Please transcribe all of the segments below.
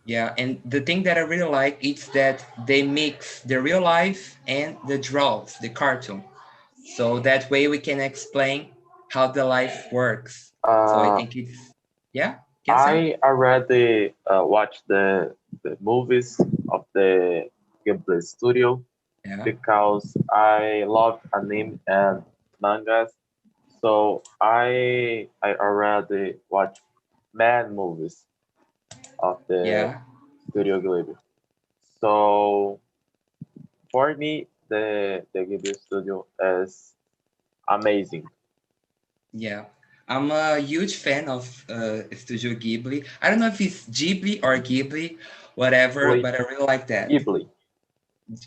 Yeah, and the thing that I really like is that they mix the real life and the draws, the cartoon. So that way we can explain how the life works. So I Uh, think it's, yeah, can say? I already watched the movies of the Ghibli studio Yeah, because I love anime and mangas. So I already watched many movies of the yeah, Studio Ghibli. So for me, the Ghibli studio is amazing. yeah. I'm a huge fan of Studio Ghibli. I don't know if it's Ghibli or Ghibli, whatever, Ghibli, but I really like that. Ghibli,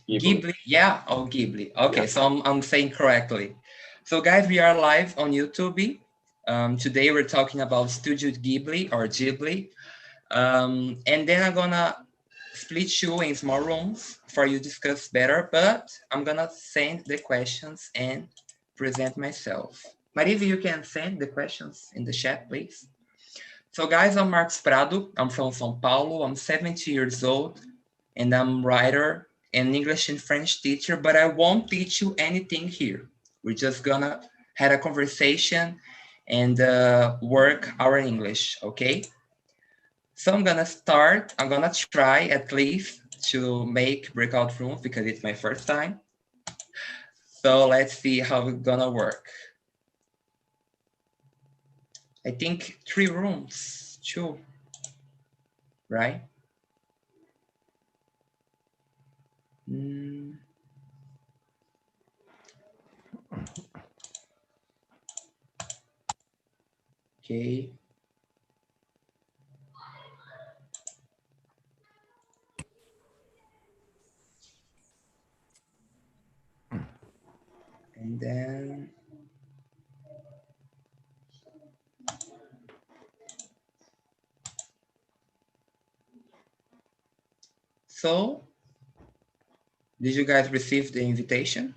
Ghibli. Ghibli, yeah, oh Ghibli. Yeah. Okay, so I'm saying correctly. So guys, we are live on YouTube. Today we're talking about Studio Ghibli or Ghibli. And then I'm gonna split you in small rooms for you to discuss better, but I'm gonna send the questions and present myself. Mariva, you can send the questions in the chat, please. So guys, I'm Marcos Prado. I'm from São Paulo. I'm 70 years old and I'm writer and English and French teacher, but I won't teach you anything here. We're just gonna have a conversation and work our English, okay? So I'm gonna start. I'm gonna try at least to make breakout rooms because it's my first time. So let's see how it's gonna work. I think 3 rooms, two, right? Mm, okay. And then, so did you guys receive the invitation?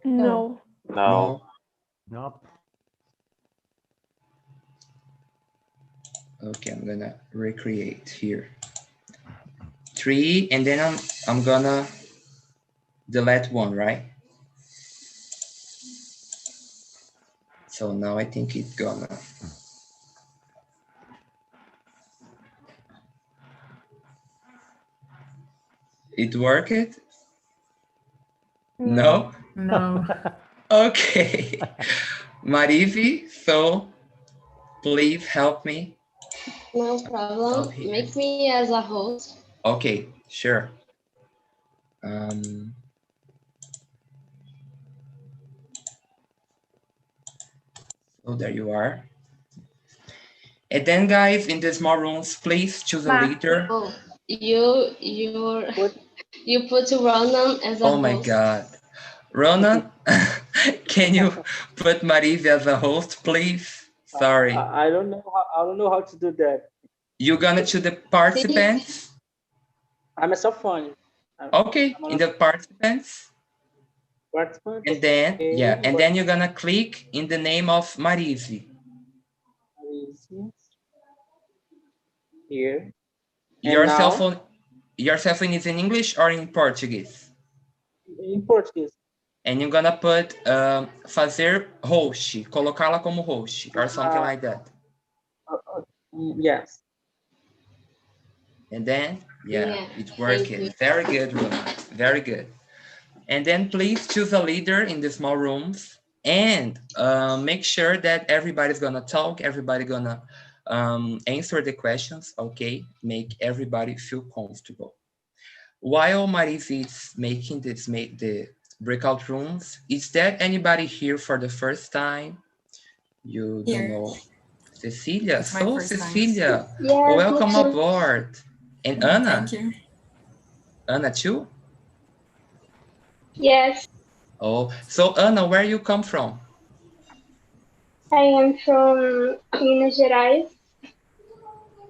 No. No. No. No? Nope. Okay, I'm gonna recreate here. 3, and then I'm gonna delete 1, right? So now I think it's gonna. It worked? No. No? No. Okay. Marivi, so please help me No up problem. here. Make me as a host. Okay, sure. Um, so there you are. And then guys, in the small rooms, please choose a Ma. leader. Oh, you What? you put Ronan as a Oh my host. God. Ronan, can you put Marivi as a host, please? Sorry. I don't know how. I don't know how to do that. You gonna choose the See, participants? I'm a sophomore. Okay, I'm in a the participants. participant. And then, Okay. yeah, and What then you're gonna click in the name of Marizi. is here? And Your cell now phone, your cell phone is in English or in Portuguese? in Portuguese. And you're gonna put fazer host, colocá-la como host, or something Uh, like that. yes. And then, yeah, yeah, it worked. thank you. Very good, Roman. Very good. And then please choose a leader in the small rooms and make sure that everybody's gonna talk, everybody gonna answer the questions, okay? Make everybody feel comfortable. While Maris is making the breakout rooms, is there anybody here for the first time? You don't Here. know. Cecilia, It's my so first time. Cecilia, Yes, me welcome too. aboard. And Anna, Thank you. Anna too? Yes, Oh, so Anna, where you come from? I am from Minas Gerais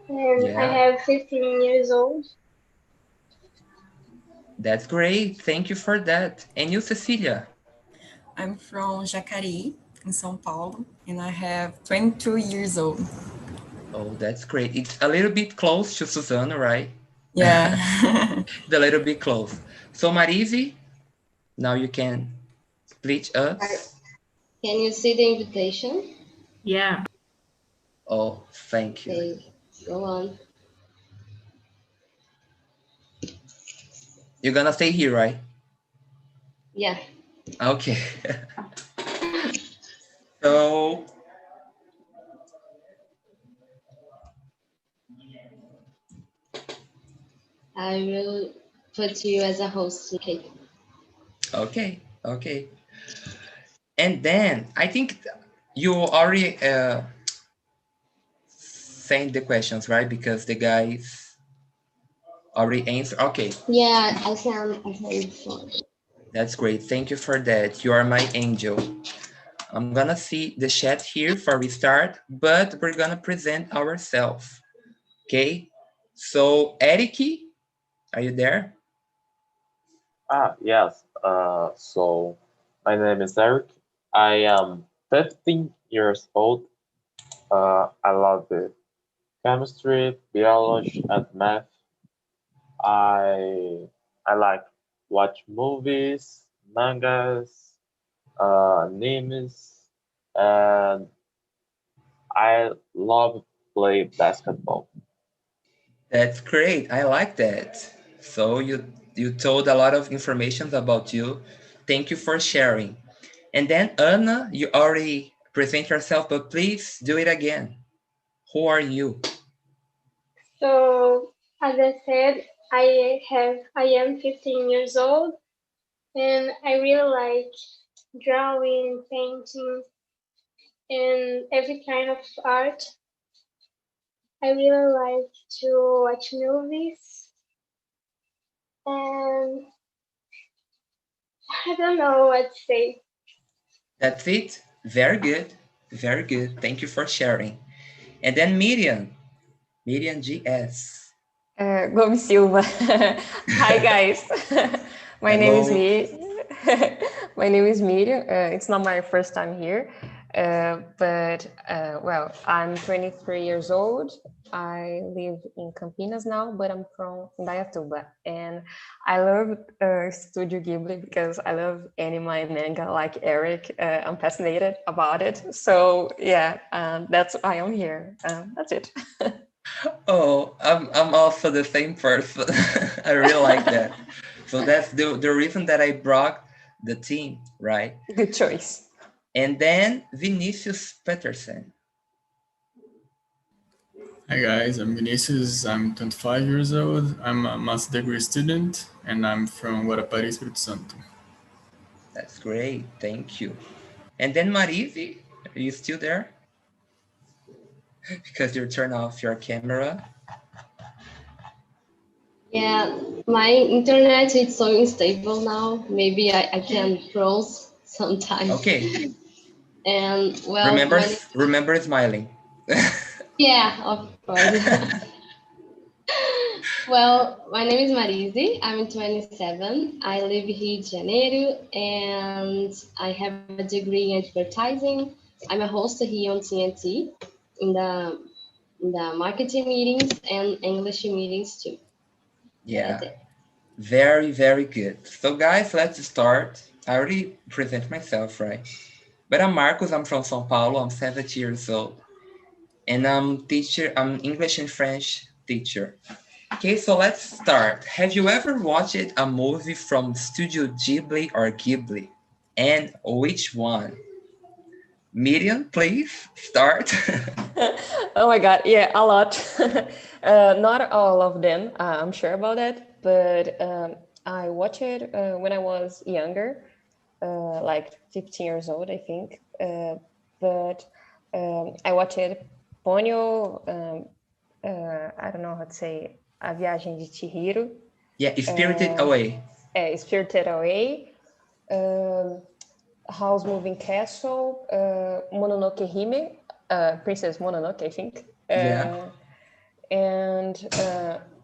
and I Yeah, have 15 years old. that's great. Thank you for that. And you, Cecilia? I'm from Jacareí, in São Paulo, and I have 22 years old. Oh, that's great. It's a little bit close to Susanna, right? Yeah. It's a little bit close. So Marise, now you can split us. Can you see the invitation? Yeah. Oh, thank you. Okay, go on. You're gonna stay here, right? Yeah. Okay. So I will put you as a host. Okay. okay, okay. And then I think you already sent the questions, right? Because the guys already answered. Okay, Yeah, I can before. that's great. Thank you for that. You are my angel. I'm gonna see the chat here for restart, but we're gonna present ourselves. Okay. So Eriki, are you there? Yes. So my name is Eric. I am 15 years old. I love the chemistry, biology, and math. I I like watch movies, mangas, animes, and I love play basketball. That's great. I like that. So you told a lot of information about you. Thank you for sharing. And then Anna, you already present yourself, but please do it again. Who are you? So, as I said, I am 15 years old, and I really like drawing, painting, and every kind of art. I really like to watch movies, and I don't know what to say. That's it. Very good. Very good. Thank you for sharing. And then Miriam. Miriam GS. Gomes Silva. Hi guys. My name is Hello. My name is Miriam. It's not my first time here, but well, I'm 23 years old. I live in Campinas now, but I'm from Indaiatuba, and I love Studio Ghibli because I love anime and manga like Eric. I'm fascinated about it. So yeah, that's why I'm here. That's it. Oh, I'm also the same person. I really like that. So that's the reason that I brought the team, right? Good choice. And then Vinicius Peterson. Hi guys, I'm Vinicius. I'm 25 years old. I'm a master degree student and I'm from Guarapari, Espírito Santo. That's great. Thank you. And then Marisi, are you still there? Because you turn off your camera. Yeah, my internet is so unstable now. Maybe I can froze sometimes. Okay. And well, Remember smiling. yeah, of course. Well, my name is Marise. I'm 27. I live in Rio de Janeiro, and I have a degree in advertising. I'm a host here on TNT in the marketing meetings and English meetings too. Yeah. That's it. Very, very good. So guys, let's start. I already present myself, right? But I'm Marcos, I'm from São Paulo, I'm 70 years old. And I'm English and French teacher. Okay, so let's start. Have you ever watched a movie from Studio Ghibli or Ghibli? And which one? Miriam, please start. Oh my God, yeah, a lot. Not all of them, I'm sure about that, but I watched it when I was younger, like 15 years old, I think. But I watched Ponyo, I don't know how to say, A Viagem de Chihiro, Yeah, Spirited Away. Spirited Away, House Moving Castle, Mononoke Hime, Princess Mononoke, I think. Yeah. And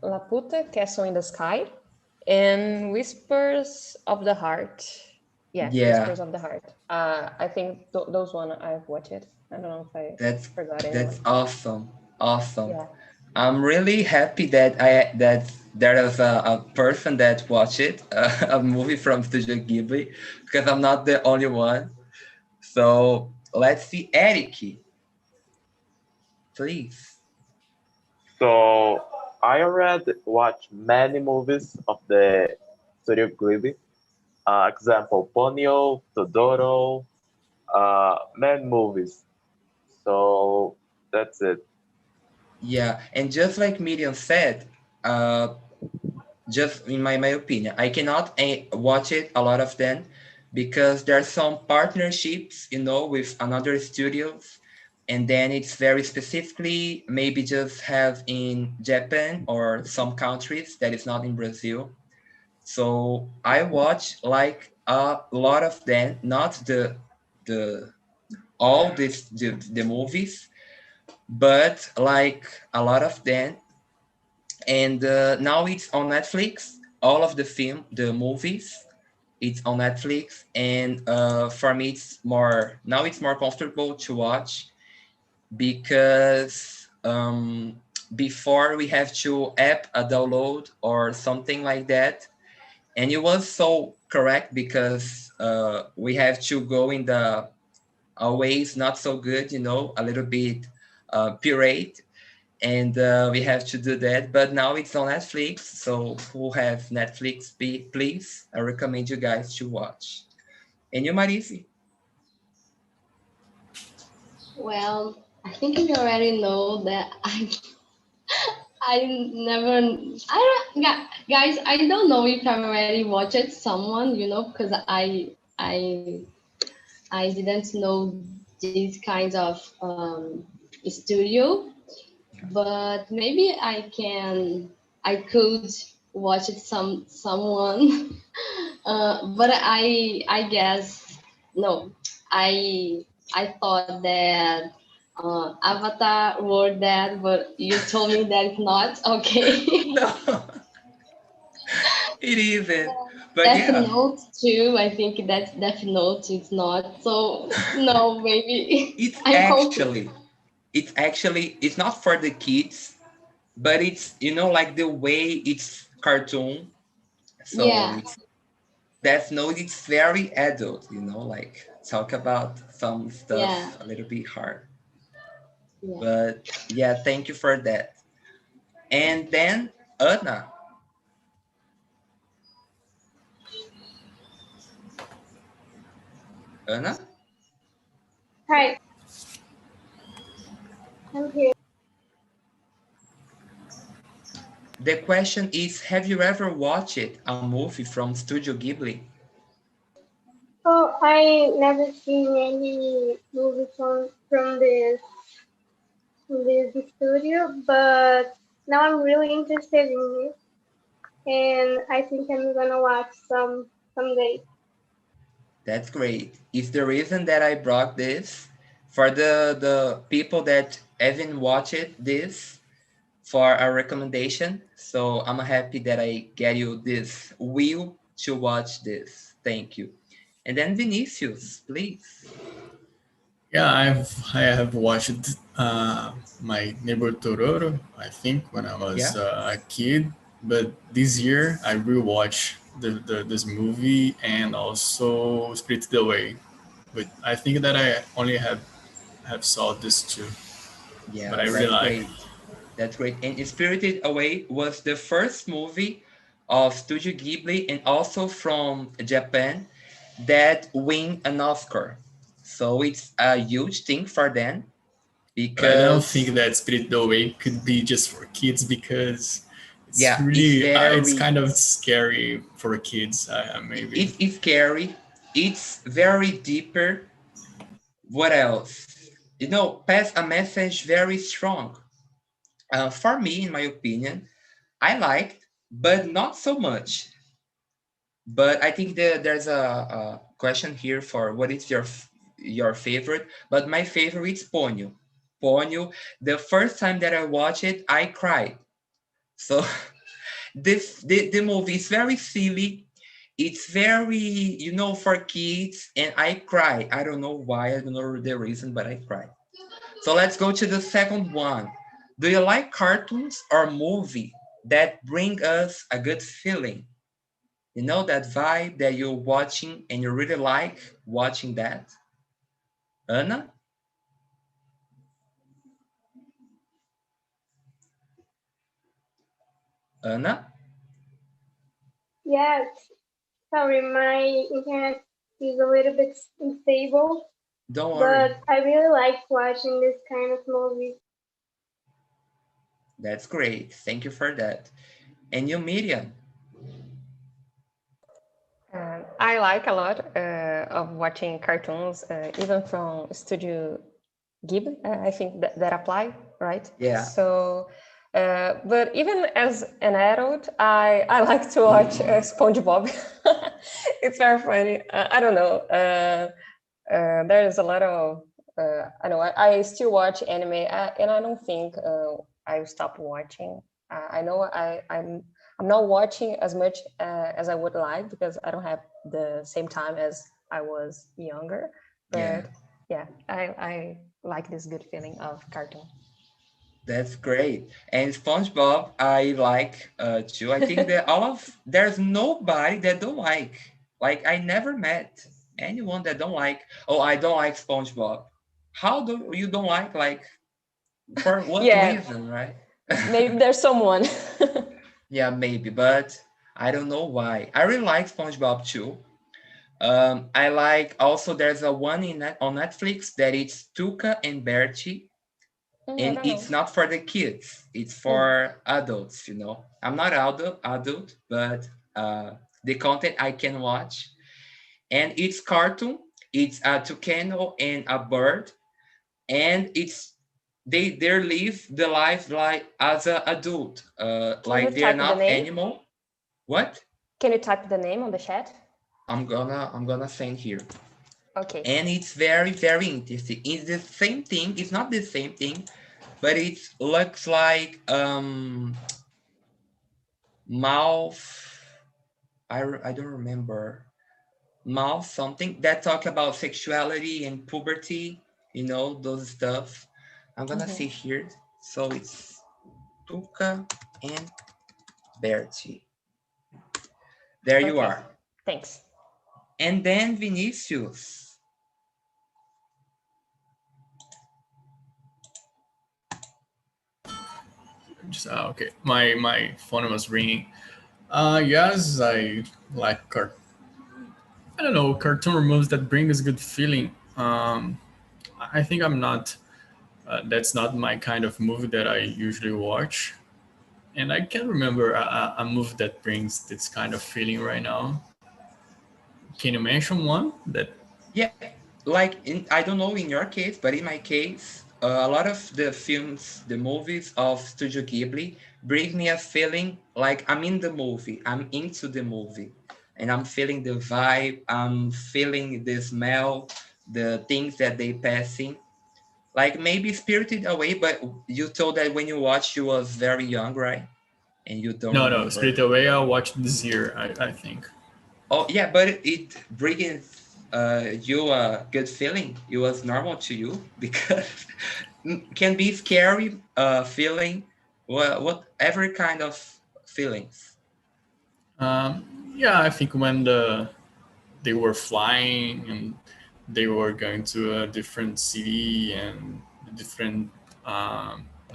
Laputa, Castle in the Sky, and Whispers of the Heart. Yeah, Yeah. Whispers of the Heart. I think those one I've watched. I don't know if I That's forgot anyone. that's awesome. Awesome. Yeah. I'm really happy that there is a person that watched it, a movie from Studio Ghibli, because I'm not the only one. So let's see, Eric, please. So I already watched many movies of the Studio Ghibli. Example, Ponyo, Totoro, many movies. So that's it. Yeah, and just like Miriam said, uh, just in my opinion, I cannot watch it a lot of them because there are some partnerships, with another studios, and then it's very specifically maybe just have in Japan or some countries that is not in Brazil. So I watch like a lot of them, not the all the movies, but like a lot of them. And now it's on Netflix. All of the movies, it's on Netflix, and for me, it's more comfortable to watch because before we have to app a download or something like that, and it was so correct because we have to go in the always not so good, a little bit pirate, and we have to do that. But now it's on Netflix, so who have Netflix, please, I recommend you guys to watch. And you, Marisi? Well, I think you already know that I never guys, I don't know if I already watched someone, because I didn't know these kinds of studio, but maybe I could watch it someone. But I guess no. I thought that Avatar were that, but you told me that it's not. Okay. No, it isn't. But Death yeah, Note too. I think that's Death Note. It's not. So no, maybe it's I'm confused. actually, it's not for the kids, but it's like the way it's cartoon. So Yeah, it's Death Note. It's very adult. Like talk about some yeah, stuff a little bit hard. yeah. But yeah, thank you for that. And then Anna, Anna, Hi, I'm here. the question is: have you ever watched a movie from Studio Ghibli? Oh, I never seen any movie from this studio, but now I'm really interested in it, and I think I'm gonna watch someday. That's great. It's the reason that I brought this for the people that haven't watched this for a recommendation. So I'm happy that I get you this will to watch this. Thank you. And then Vinicius, please. Yeah, I have watched my neighbor Tororo, I think, when I was Yeah, a kid. But this year I rewatched this movie and also Spirited Away. But I think that I only have saw this two, but yeah, I really that's like. great. That's great. And Spirited Away was the first movie of Studio Ghibli and also from Japan that win an Oscar. So it's a huge thing for them But I don't think because that Spirited Away could be just for kids because it's yeah, it's really it's very kind of scary for kids. Maybe. it's scary. It's very deeper. What else? Pass a message very strong. For me, in my opinion, I liked, but not so much. But I think there's a question here for what is your favorite. But my favorite is Ponyo. Ponyo. The first time that I watched it, I cried. So the movie is very silly. It's very for kids, and I cry. I don't know why. I don't know the reason, but I cry. So let's go to the second one. Do you like cartoons or movie that bring us a good feeling? You know that vibe that you're watching and you really like watching that? Anna? Anna? Yes, sorry, my internet is a little bit unstable, Don't worry. but I really like watching this kind of movies. That's great. Thank you for that. And you, Miriam? I like a lot of watching cartoons, even from Studio Ghibli. I think that apply, right? Yeah. So, but even as an adult, I like to watch SpongeBob. It's very funny. I don't know. There is a lot of I know I still watch anime, and I don't think I stopped watching. I know I'm not watching as much as I would like because I don't have the same time as I was younger. Yeah. But yeah, I like this good feeling of cartoon. That's great. And SpongeBob, I like too. I think that all of there's nobody that don't like. Like I never met anyone that don't like. Oh, I don't like SpongeBob. How do you don't like? Like for what Yeah, reason, right? maybe there's someone. Yeah, maybe, but I don't know why. I really like SpongeBob too. I like also there's a one on Netflix that it's Tuca and Bertie, I and don't know. it's not for the kids, it's for adults, you know. I'm not adult, but the content I can watch, and it's cartoon. It's a toucan and a bird, and it's they live the life like as a adult, Can you like they're type the not name? animal. What? Can you type the name on the chat? I'm gonna send here. Okay. And it's very very interesting. It's the same thing, it's not the same thing, but it looks like mouth. I don't remember. Mouth something that talk about sexuality and puberty, you know, those stuff. I'm gonna see here. So it's Tuca and Bertie. There you Okay. are. Thanks. And then Vinicius. Just, okay. My phone was ringing. Yes, I like I don't know, cartoon movies that bring us good feeling. I think I'm not. That's not my kind of movie that I usually watch, and I can't remember a movie that brings this kind of feeling right now. Can you mention one that? Yeah, like I don't know in your case, but in my case, a lot of the films, the movies of Studio Ghibli bring me a feeling like I'm in the movie, I'm into the movie, and I'm feeling the vibe, I'm feeling the smell, the things that they passing. Like maybe Spirited Away, but you told that when you watched, you was very young, right? And you don't No, Spirit remember. Away. I watched this year. I think. Oh yeah, but it brings you a good feeling. It was normal to you because can be scary feeling. What every kind of feelings. Yeah, I think when they were flying and they were going to a different city and a different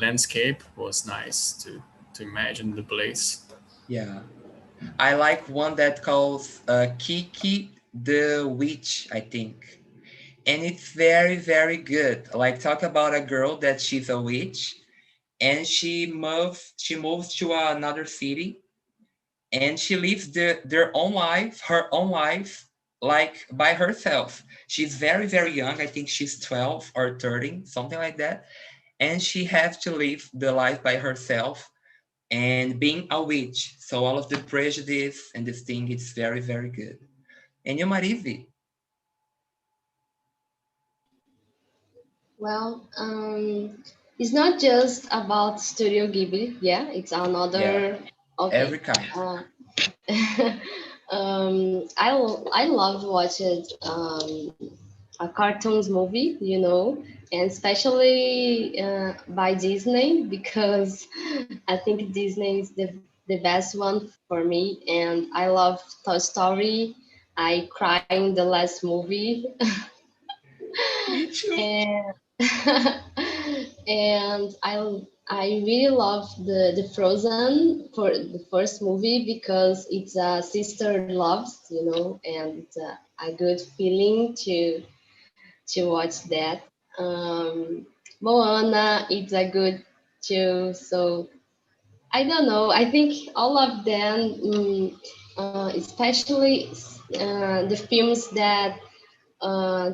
landscape was nice to imagine the place. Yeah, I like one that calls Kiki the Witch, I think, and it's very very good. Like talk about a girl that she's a witch and she moves to another city and she lives her own life like by herself. She's very very young, I think she's 12 or 13, something like that, and she has to live the life by herself and being a witch, so all of the prejudice and this thing, it's very very good. And you, Marivi? Well, it's not just about Studio Ghibli. Yeah, it's Yeah, another. every Okay. kind. I love watching a cartoons movie, and especially by Disney because I think Disney is the best one for me, and I love Toy Story. I cry in the last movie, Me too. and and I really love the Frozen for the first movie because it's a sister loves, and it's a good feeling to watch that. Moana, it's a good too. So I don't know. I think all of them, especially the films that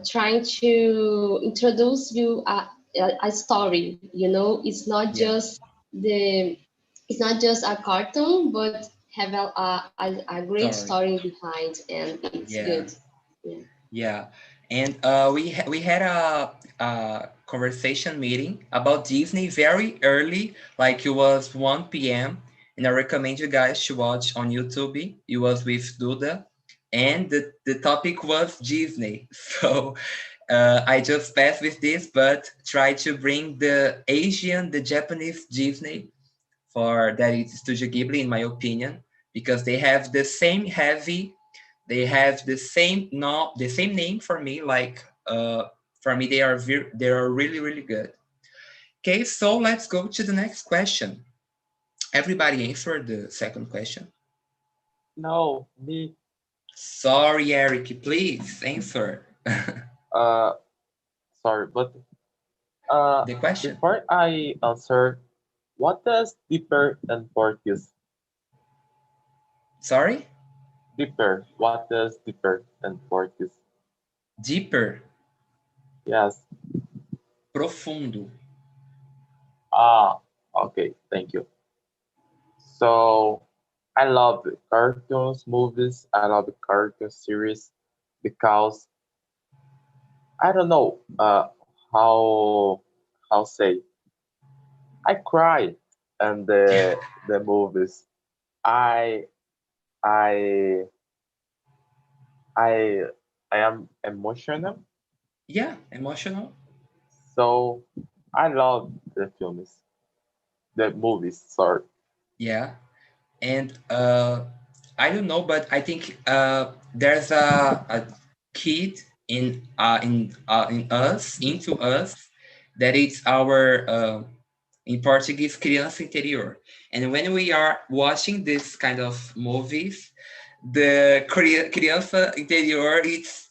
trying to introduce you a story. It's not Yeah, just the it's not just a cartoon, but have a great sorry. story behind, and it's Yeah, good. Yeah. yeah. And we had a conversation meeting about Disney very early, like it was 1 p.m. And I recommend you guys to watch on YouTube. It was with Duda, and the topic was Disney. So I just passed with this, but try to bring the Asian, the Japanese Disney for that is Studio Ghibli, in my opinion, because they have the same heavy, they have the same no, the same name for me. Like for me, they are really really good. Okay, so let's go to the next question. Everybody answer the second question. No, me. Sorry, Eric, please answer Uh, sorry, but uh, the question. before I answer, what does differ in Portuguese? Sorry, Differ. What does differ in Portuguese? deeper, Yes. profundo. Ah, okay. Thank you. So I love cartoons, movies. I love cartoon series because I don't know how say I cry in the movies. I I I I am emotional, Yeah, emotional. so I love the films, the movies. Sorry. Yeah, and I don't know, but I think there's a kid in us, into us, that it's our in Portuguese criança interior. And when we are watching this kind of movies, the criança interior, it's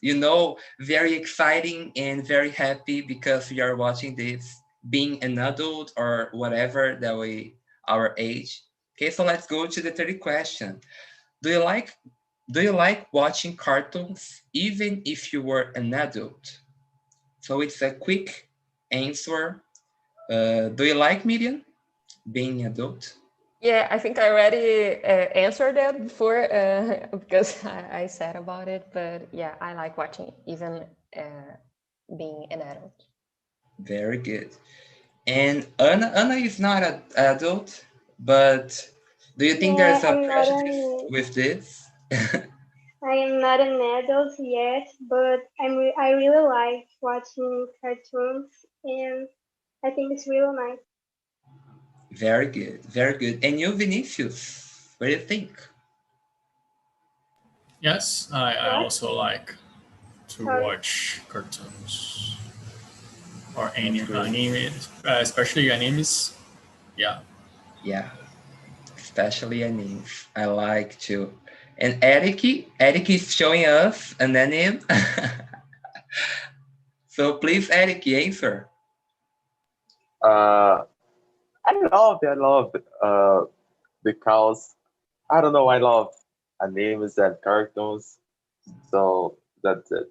very exciting and very happy because we are watching this being an adult or whatever that we our age. Okay, so let's go to the third question. Do you like do you like watching cartoons even if you were an adult? So it's a quick answer. Do you like Miriam being adult? Yeah, I think I already answered that before because I said about it. But yeah, I like watching even being an adult. Very good. And Anna is not an adult, but do you think Yeah, there's a prejudice with this? I am not an adult yet, but I really like watching cartoons, and I think it's really nice. Very good, very good. And you, Vinicius, what do you think? Yes, I What? also like to Sorry. watch cartoons or That's any great. anime, especially animes. Yeah. Yeah, especially animes. I like to. And Eric is showing us an anime. So please, Eric, answer. Uh, I love because I don't know. I love animes and cartoons, so that's it.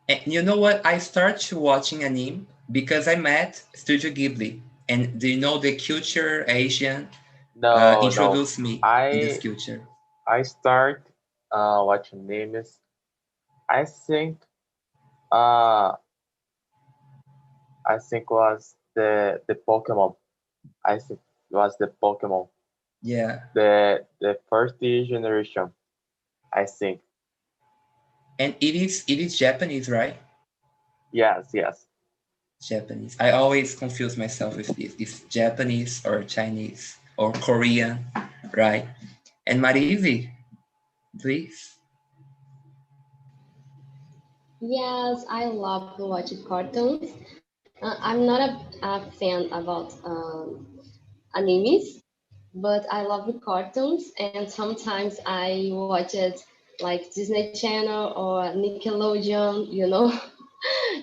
And you know what? I started watching anime because I met Studio Ghibli. And do you know the culture Asian No, no. introduced me in this I culture? I start watching animes. I think uh I think was the Pokemon. I think it was the Pokemon. Yeah. The first generation. I think And it is Japanese, right? Yes, yes. Japanese. I always confuse myself with this. It's Japanese or Chinese or Korean, right? And Marivi, please. Yes, I love to watch cartoons. I'm not a fan about animes, but I love the cartoons, and sometimes I watch it like Disney Channel or Nickelodeon, you know.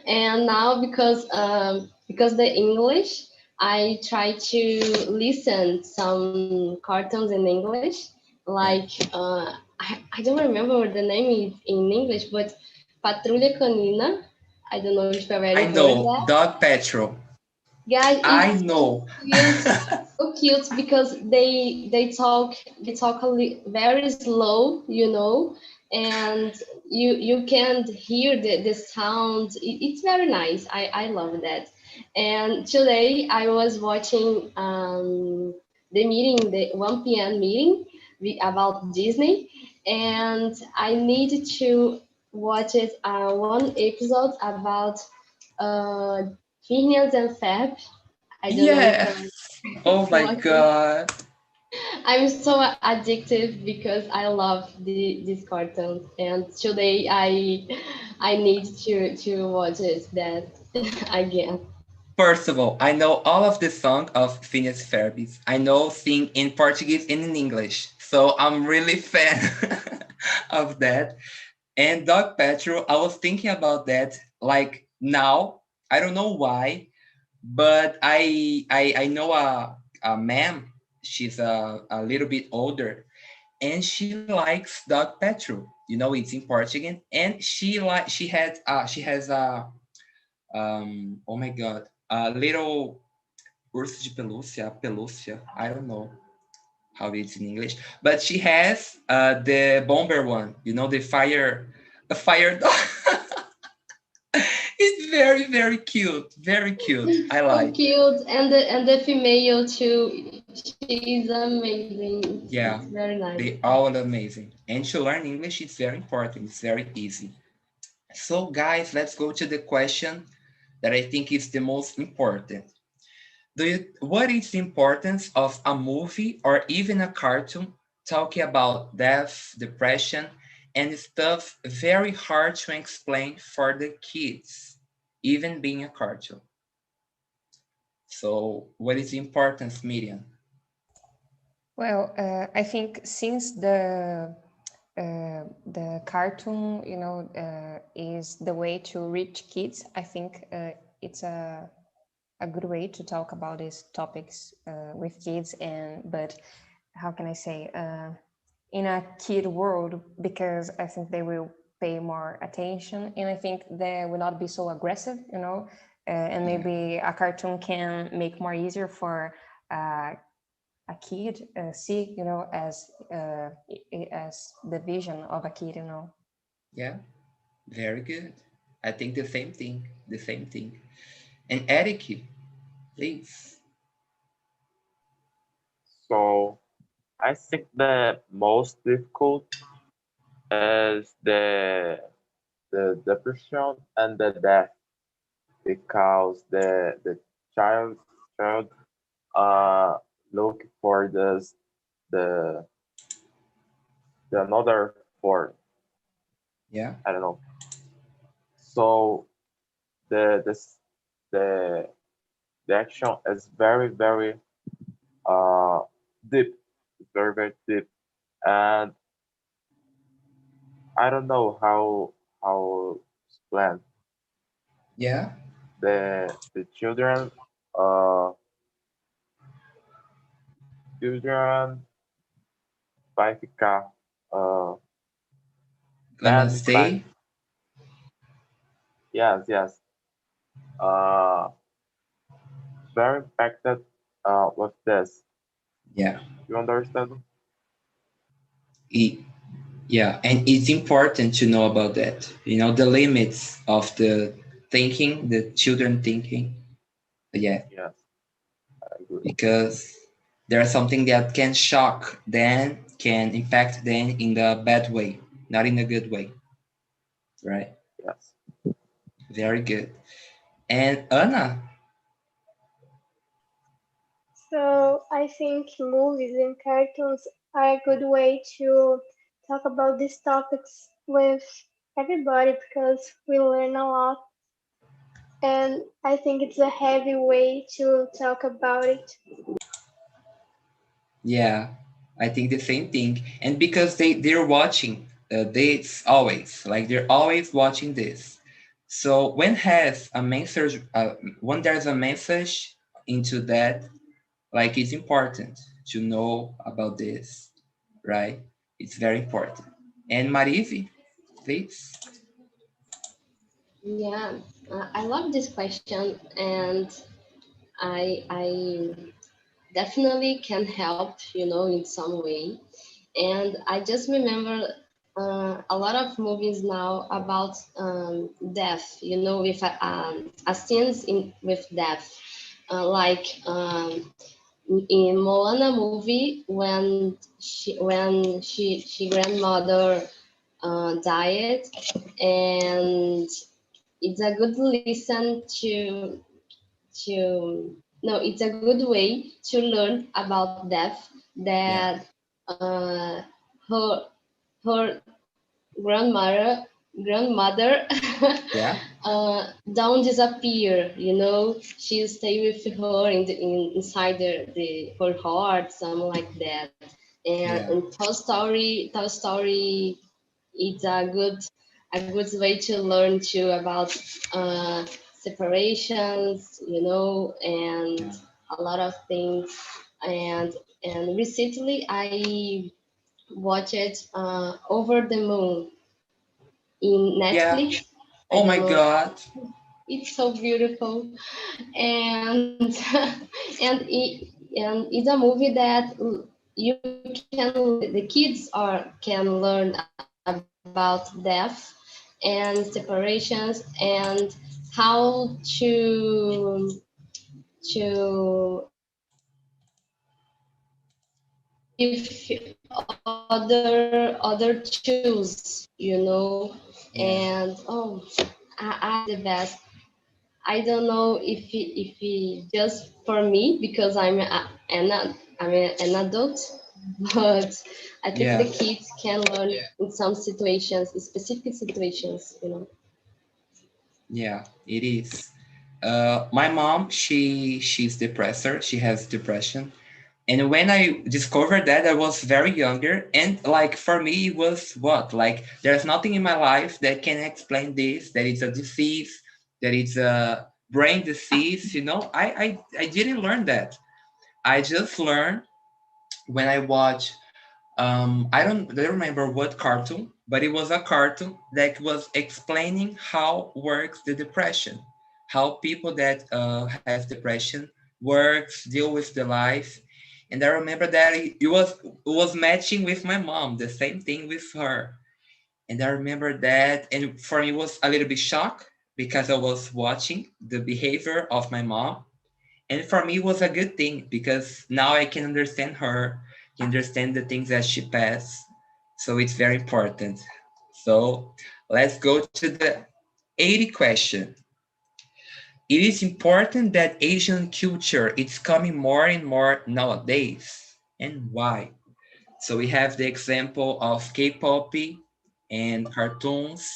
And now because the English, I try to listen some cartoons in English, Yeah. like I don't remember the name in English, but Patrulha Canina. I don't know if you I already heard know, that. Dog Patrol. Guys, I it's know. so cute because they talk very slow, you know, and you can hear the sound. It's very nice. I love that. And today I was watching the meeting, the 1 p.m. meeting about Disney, and I need to watch it one episode about uh Phineas and Ferb. I don't know if Yes. I Oh my watch it. God. I'm so addictive because I love these cartoons, and today I need to watch it that again. First of all, I know all of the song of Phineas Ferb. I know sing in Portuguese and in English. So I'm really fan of that. And Dog Patrol, I was thinking about that like now. I don't know why, but I know a ma'am. She's a little bit older, and she likes Dog Patrol. You know, it's in Portuguese, and she has a oh my god, a little urso de pelúcia. I don't know how it's in English, but she has the bomber one. You know, the fire dog. It's very very cute, very cute. I So like. cute, and the female too. She is amazing. It's Yeah, very nice. they all amazing. And to learn English, it's very important. It's very easy. So, guys, let's go to the question that I think is the most important. What is the importance of a movie or even a cartoon talking about death, depression, and stuff very hard to explain for the kids, even being a cartoon? So, what is the importance, Miriam? Well, I think since the cartoon, is the way to reach kids, I think it's a good way to talk about these topics with kids. But how can I say, in a kid world, because I think they will pay more attention, and I think they will not be so aggressive, and Yeah. maybe a cartoon can make more easier for uh, a kid see, as the vision of a kid. Yeah, very good. I think the same thing. The same thing. And Eric, please. So I think the most difficult is the depression and the death because the child child uh look for the the another form. Yeah. I don't know. So the this the the action is very uh deep. It's very deep, and I don't know how explain. Yeah. The uh children vai ficar Gonna mad, vai, stay. yes, uh very impacted with this. Yeah. You understand? E- yeah. And it's important to know about that. You know, the limits of the thinking, the children thinking. Yeah. Yes, I agree. Because there's something that can shock them, can impact them in the bad way, not in a good way. Right. Yes. Very good. And Anna, So I think movies and cartoons are a good way to talk about these topics with everybody because we learn a lot. And I think it's a heavy way to talk about it. yeah, I think the same thing. And because they're watching this always, like they're always watching this. So when there's a message into that, like it's important to know about this, right? It's very important. And Marivi, please. Yeah, I love this question, and I definitely can help, in some way. And I just remember a lot of movies now about death, with a scenes with death, like in Moana movie when she grandmother died, and it's a good listen to no, it's a good way to learn about death, Yeah, that uh, her her grandmother grandmother yeah, don't disappear, she stay with her inside her heart, something like that. and, yeah, and Toy Story, it's a good way to learn too about separations, and yeah, a lot of things. And recently I watched Over the Moon in yeah. Netflix. I Oh don't my know. God. It's so beautiful, and and it's a movie that you the kids can learn about death and separations, and how to give other choose, Yeah, and I the best. I don't know if it just for me, because I'm an adult, but I think the yeah. kids can learn in some situations, specific situations. Yeah, it is. My mom, she's depressor. She has depression, and when I discovered that, I was very younger, and like for me, it was what like there's nothing in my life that can explain this. That it's a disease. That it's a brain disease. I didn't learn that. I just learned when I watch I don't remember what cartoon, but it was a cartoon that was explaining how works the depression, how people that has depression works, deal with the life. And I remember that it was matching with my mom, the same thing with her. And I remember that, and for me it was a little bit shock because I was watching the behavior of my mom, and for me it was a good thing because now I can understand her, can understand the things that she passed. So it's very important. So let's go to the 80 question. It is important that Asian culture is coming more and more nowadays, and why? So we have the example of K-pop and cartoons,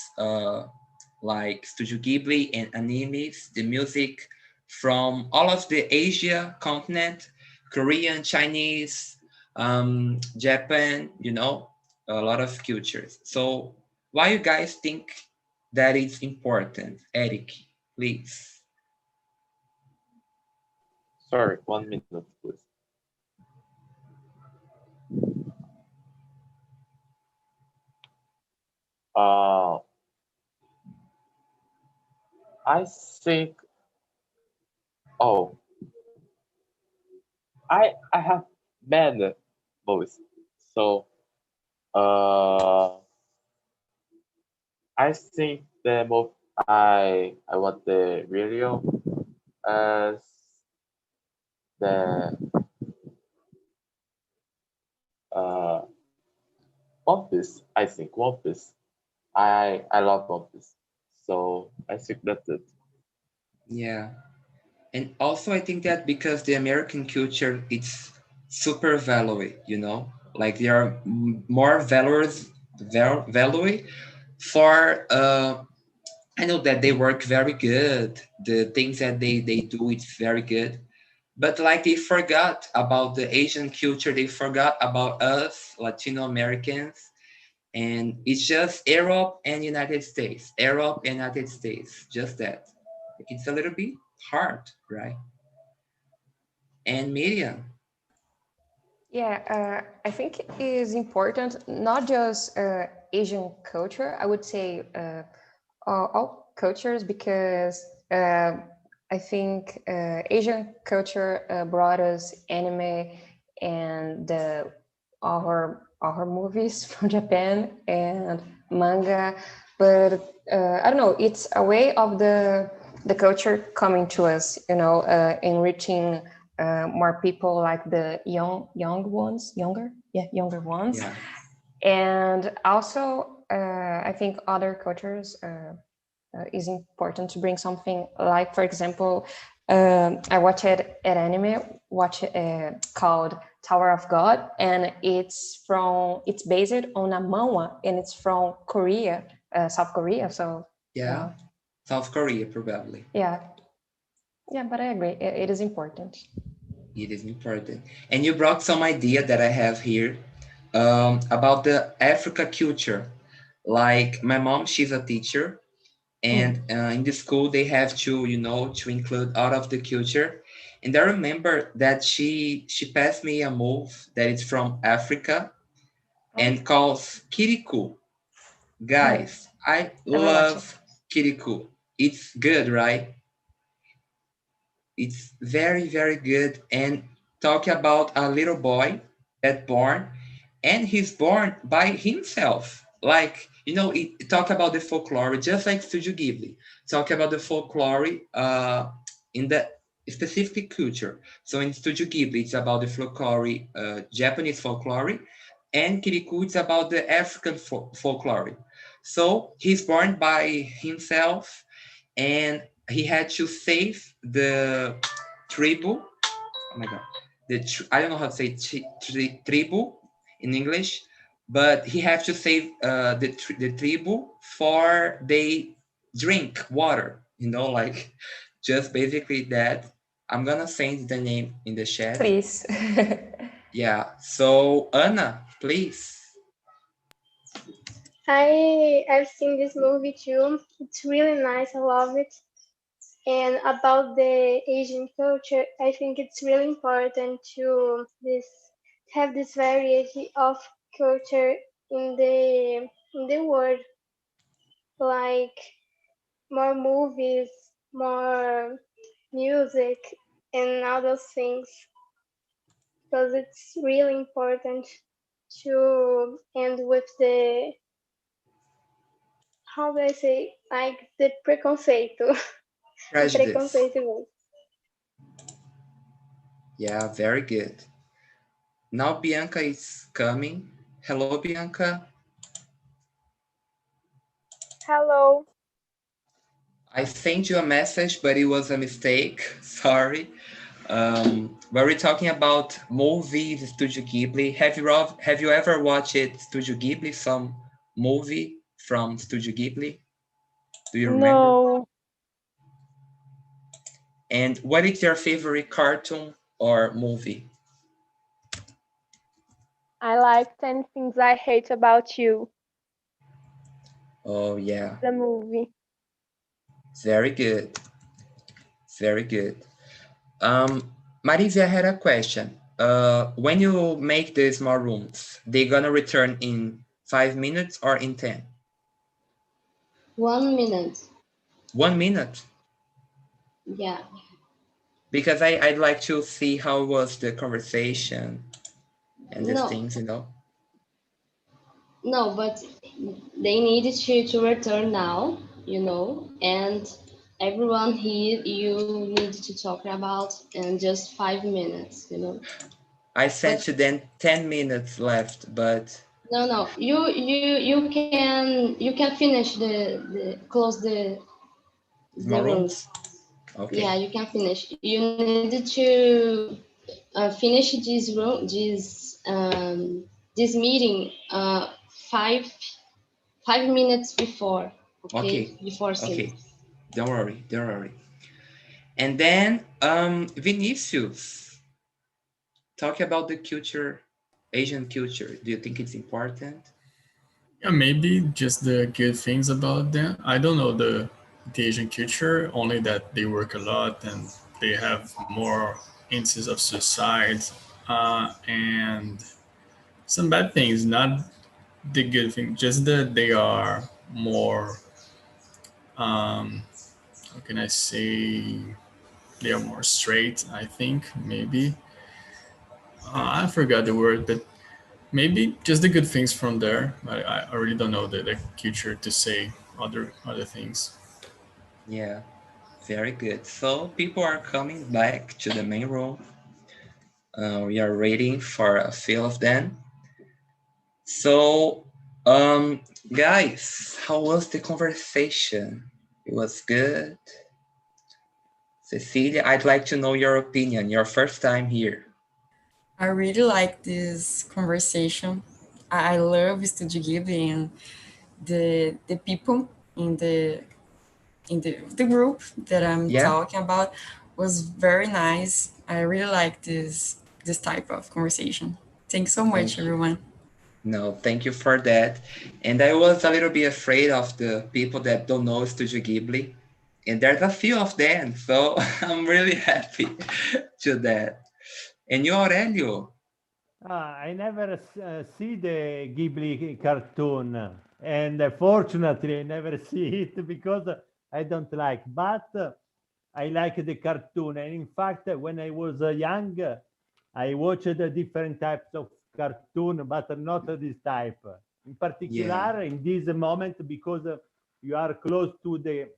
like Studio Ghibli and animes, the music from all of the Asia continent, Korean, Chinese, Japan, a lot of cultures. So why you guys think that is important? Eric, please. Sorry, 1 minute, please. Uh, I think. Oh, I have many movies. So uh, I think the movie I want the video as the uh One Piece. I think One Piece. I love One Piece. So I think that's it. Yeah. And also I think that because the American culture it's super value, like there are more value for I know that they work very good. The things that they do it's very good. But like they forgot about the Asian culture, they forgot about us, Latino Americans, and it's just Europe and United States, Europe and United States, just that. It's a little bit hard, right? And Miriam, Yeah, I think it is important, not just Asian culture, I would say all cultures, because I think Asian culture brought us anime and our movies from Japan and manga, but I don't know, it's a way of the culture coming to us, enriching more people, like the younger ones, yeah, and also I think other cultures is important to bring something like, for example, I watched an anime called Tower of God, and it's based on a manhwa, and it's from Korea, South Korea. So yeah. South Korea, probably. yeah, yeah, but I agree, it is important. It is important. And you brought some idea that I have here about the Africa culture. Like my mom, she's a teacher, and in the school they have to, to include out of the culture. And I remember that she passed me a move that is from Africa and calls Kirikou. Guys, I Never watch it. love Kirikou. It's good, right? It's very, very good. And talk about a little boy that born, and he's born by himself. Like, it talk about the folklore, just like Studio Ghibli. Talk about the folklore in the specific culture. So in Studio Ghibli, it's about the folklore, Japanese folklore, and Kirikou, it's about the African folklore. So he's born by himself, and he had to save the tribu. Oh my god, I don't know how to say tribu in English, but he had to save the tribu for they drink water. Like just basically that. I'm gonna send the name in the chat. Please. Yeah. So Anna, please. I've seen this movie too. It's really nice. I love it. And about the Asian culture, I think it's really important to this have this variety of culture in the world, like more movies, more music, and all those things, because it's really important to end with the, how do I say, like the preconceito. O Prejudice. preconceito. Yeah, very good. Now Bianca is coming. Hello, Bianca. Hello. I sent you a message, but it was a mistake. Sorry. But we're talking about movies, Studio Ghibli. Have you ever watched Studio Ghibli? Some movie from Studio Ghibli? Do you remember? No, And what is your favorite cartoon or movie? I like 10 Things I Hate About You, Oh yeah, the movie. very good, very good. Marisa, I had a question. When you make the small rooms, they gonna return in 5 minutes or in 10? 1 minute. 1 minute? Yeah. Because I'd like to see how was the conversation and these No, things, no, but they needed to return now, and everyone here you need to talk about in just 5 minutes. I said But to them 10 minutes left, but No, no. You can finish close the room. Maroons? Yeah, Okay. you can finish. You need to finish this meeting 5 minutes before. Okay, Okay. before sleep. Okay. Don't worry. Don't worry. And then Vinicius, talk about the culture, Asian culture. Do you think it's important? Yeah, maybe just the good things about them. I don't know the Asian culture, only that they work a lot and they have more instances of suicide and some bad things. Not the good thing, just that they are more. How can I say? They are more straight. I think maybe I forgot the word, but maybe just the good things from there. I really don't know the culture to say other things. Yeah. Very good. So people are coming back to the main room. We are waiting for a few of them. So, guys, how was the conversation? It was good. Cecilia, I'd like to know your opinion, your first time here. I really like this conversation. I love Studio Ghibli and the people in the group that I'm Yeah, talking about was very nice. I really like this type of conversation. Thanks so much, thank you. everyone. No, thank you for that. And I was a little bit afraid of the people that don't know Studio Ghibli. And there's a few of them, so I'm really happy to that. And you, Aurelio? I never see the Ghibli cartoon, and fortunately, I never see it because I don't like. But I like the cartoon, and in fact, when I was young, I watched the different types of cartoon, but not this type. In Yeah, particular, in this moment, because you are close to the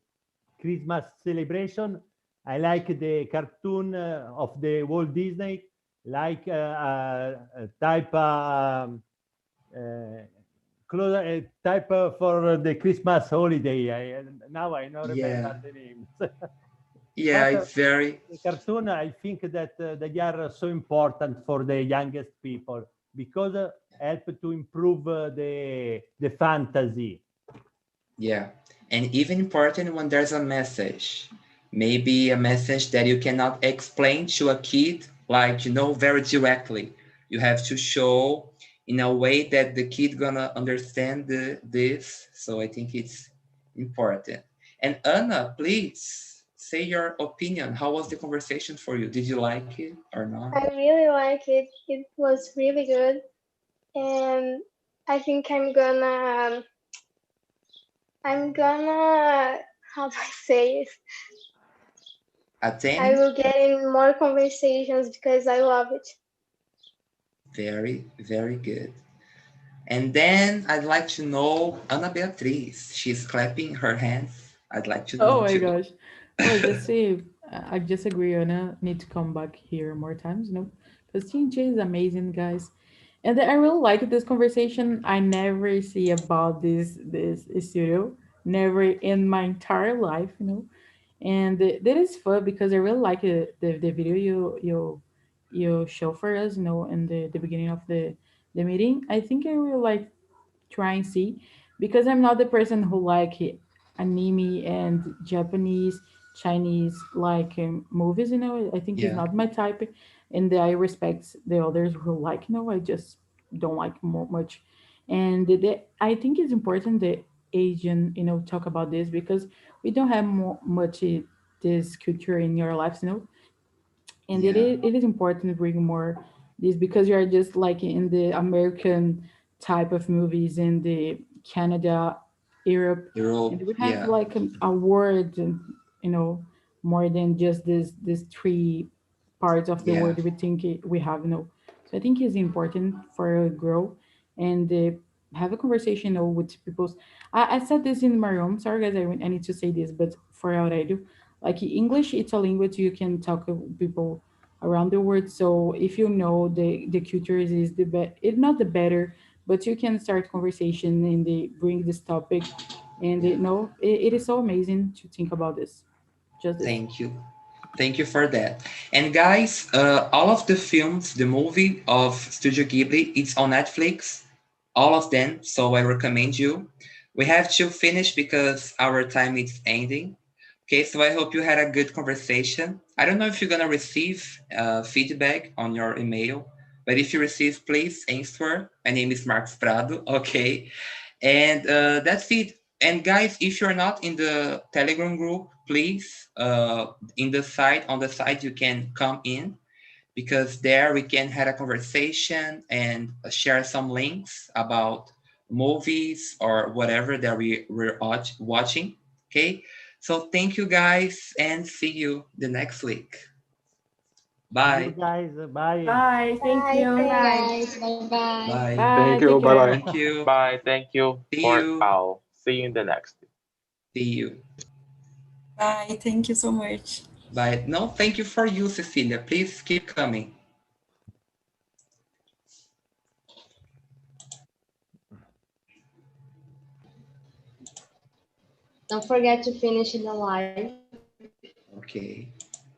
Christmas celebration, I like the cartoon of the Walt Disney, like type uh, type for the Christmas holiday. Now I don't remember yeah, the names. yeah, But it's very, the cartoon, I think that they are so important for the youngest people because help to improve the fantasy. yeah. And even important when there's a message, maybe a message that you cannot explain to a kid, like, very directly. You have to show in a way that the kid gonna understand this. So I think it's important. And Anna, please say your opinion. How was the conversation for you? Did you like it or not? I really like it. It was really good, and I think I'm gonna how do I say it? I Attend? will get in more conversations because I love it. Very, very good. And then I'd like to know Ana Beatriz. She's clapping her hands. I'd like to Oh know my too. gosh. Well, just say I just agree. Anna need to come back here more times, because TNJ is amazing, guys. And I really like this conversation. I never see about this studio, never in my entire life. And that is fun because I really like the video you show for us, in the beginning of the meeting. I think I really like try and see because I'm not the person who like anime and Japanese, Chinese like movies. I think it's Yeah, not my type, and I respect the others who like. I just don't like much, and I think it's important that Asian talk about this because we don't have much this culture in your lives. And it yeah, is, it is important to bring more this because you are just like in the American type of movies in the Canada, Europe, and Europe. we have Yeah, like a word, you know, more than just this three parts of the yeah, word we think we have. So I think it's important for a grow and have a conversation with people's. I said this in my room. Sorry guys, I need to say this, but for Aurelio, like English, it's a language you can talk to people around the world. So if you know the cultures is it's not the better, but you can start conversation and bring this topic, and it is so amazing to think about this. Just this. Thank you. Thank you for that. And guys, all of the films, the movie of Studio Ghibli, it's on Netflix, all of them. So I recommend you. We have to finish because our time is ending. Okay, so I hope you had a good conversation. I don't know if you're gonna receive feedback on your email, but if you receive, please answer. My name is Marcos Prado. Okay, and that's it. And guys, if you're not in the Telegram group, please, in the site on the site you can come in, because there we can have a conversation and share some links about movies or whatever that we're watching. Okay, so thank you guys and see you the next week. See you Bye. guys. Bye. Bye. Thank Bye, you. bye Bye. guys. Bye bye. Bye. Thank Bye. you. Take Bye care. bye. Thank you. Bye. Thank you See for you. all. See you in the next. See you. Bye. Thank you so much. Bye. No, thank you for you, Cecilia. Please keep coming. Don't forget to finish the live. Okay.